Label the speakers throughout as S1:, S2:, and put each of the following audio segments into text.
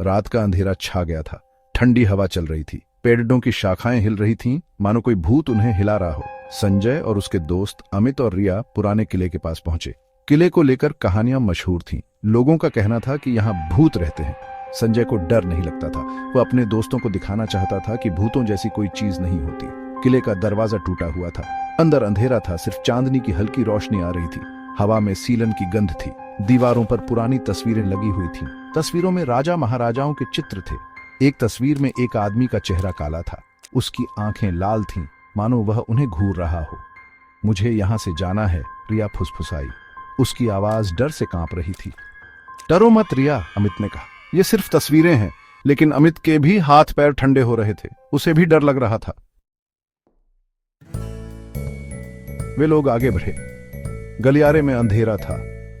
S1: रात का अंधेरा छा गया था। ठंडी हवा चल रही थी, पेड़ों की शाखाएं हिल रही थीं, मानो कोई भूत उन्हें हिला रहा हो। संजय और उसके दोस्त अमित और रिया पुराने किले के पास पहुंचे। किले को लेकर कहानियां मशहूर थीं। लोगों का कहना था कि यहाँ भूत रहते हैं। संजय को डर नहीं लगता था। वो अपने दोस्तों को दिखाना चाहता था कि भूतों जैसी कोई चीज नहीं होती। किले का दरवाजा टूटा हुआ था। अंदर अंधेरा था, सिर्फ चांदनी की हल्की रोशनी आ रही थी। हवा में सीलन की गंध थी। दीवारों पर पुरानी तस्वीरें लगी हुई थीं। तस्वीरों में राजा महाराजाओं के चित्र थे। एक तस्वीर में एक आदमी का चेहरा काला था। उसकी आंखें लाल थीं, मानो वह उन्हें घूर रहा हो। मुझे यहां से जाना है, रिया फुसफुसाई। उसकी आवाज डर से कांप रही थी। डरो मत रिया, अमित ने कहा। ये सिर्फ तस्वीरें हैं। लेकिन अमित के भी हाथ पैर ठंडे हो रहे थे। उसे भी डर लग रहा था। वे लोग आगे बढ़े। गलियारे में अंधेरा था।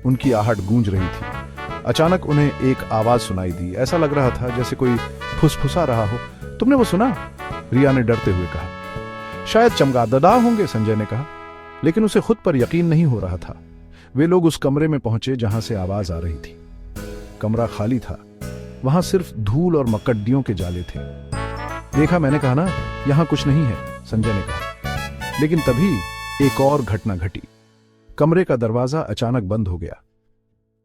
S1: उनकी आहट गूंज रही थी। अचानक उन्हें एक आवाज सुनाई दी। ऐसा लग रहा था जैसे कोई फुसफुसा रहा हो। तुमने वो सुना? रिया ने डरते हुए कहा। शायद चमगादड़ होंगे, संजय ने कहा, लेकिन उसे खुद पर यकीन नहीं हो रहा था। वे लोग उस कमरे में पहुंचे जहां से आवाज आ रही थी। कमरा खाली था। वहां सिर्फ धूल और मकड़ियों के जाले थे। देखा, मैंने कहा ना, यहां कुछ नहीं है, संजय ने कहा। लेकिन तभी एक और घटना घटी। कमरे का दरवाजा अचानक बंद हो गया।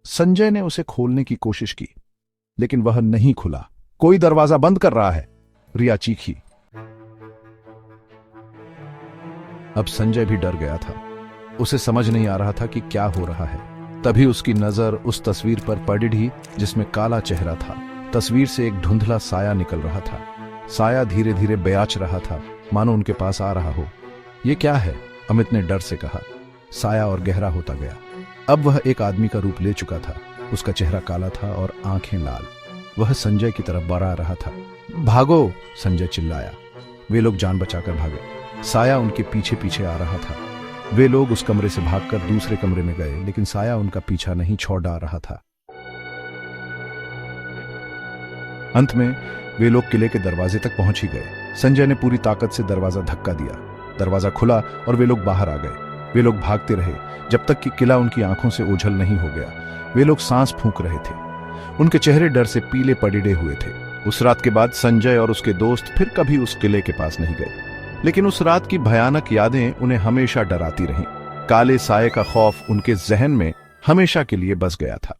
S1: संजय ने उसे खोलने की कोशिश की, लेकिन वह नहीं खुला। कोई दरवाजा बंद कर रहा है, रिया चीखी। अब संजय भी डर गया था। उसे समझ नहीं आ रहा था कि क्या हो रहा है। तभी उसकी नजर उस तस्वीर पर पड़ी जिसमें काला चेहरा था। तस्वीर से एक धुंधला साया निकल रहा था। साया धीरे धीरे ब्याच रहा था, मानो उनके पास आ रहा हो। यह क्या है? अमित ने डर से कहा। साया और गहरा होता गया। अब वह एक आदमी का रूप ले चुका था। उसका चेहरा काला था और आंखें लाल। वह संजय की तरफ बढ़ा रहा था। भागो, संजय चिल्लाया। वे लोग जान बचाकर भागे। साया उनके पीछे पीछे आ रहा था। वे लोग उस कमरे से भागकर दूसरे कमरे में गए, लेकिन साया उनका पीछा नहीं छोड़ रहा था। अंत में वे लोग किले के दरवाजे तक पहुंच ही गए। संजय ने पूरी ताकत से दरवाजा धक्का दिया। दरवाजा खुला और वे लोग बाहर आ गए। वे लोग भागते रहे जब तक कि किला उनकी आंखों से ओझल नहीं हो गया। वे लोग सांस फूंक रहे थे। उनके चेहरे डर से पीले पड़े हुए थे। उस रात के बाद संजय और उसके दोस्त फिर कभी उस किले के पास नहीं गए। लेकिन उस रात की भयानक यादें उन्हें हमेशा डराती रहीं। काले साये का खौफ उनके जहन में हमेशा के लिए बस गया था।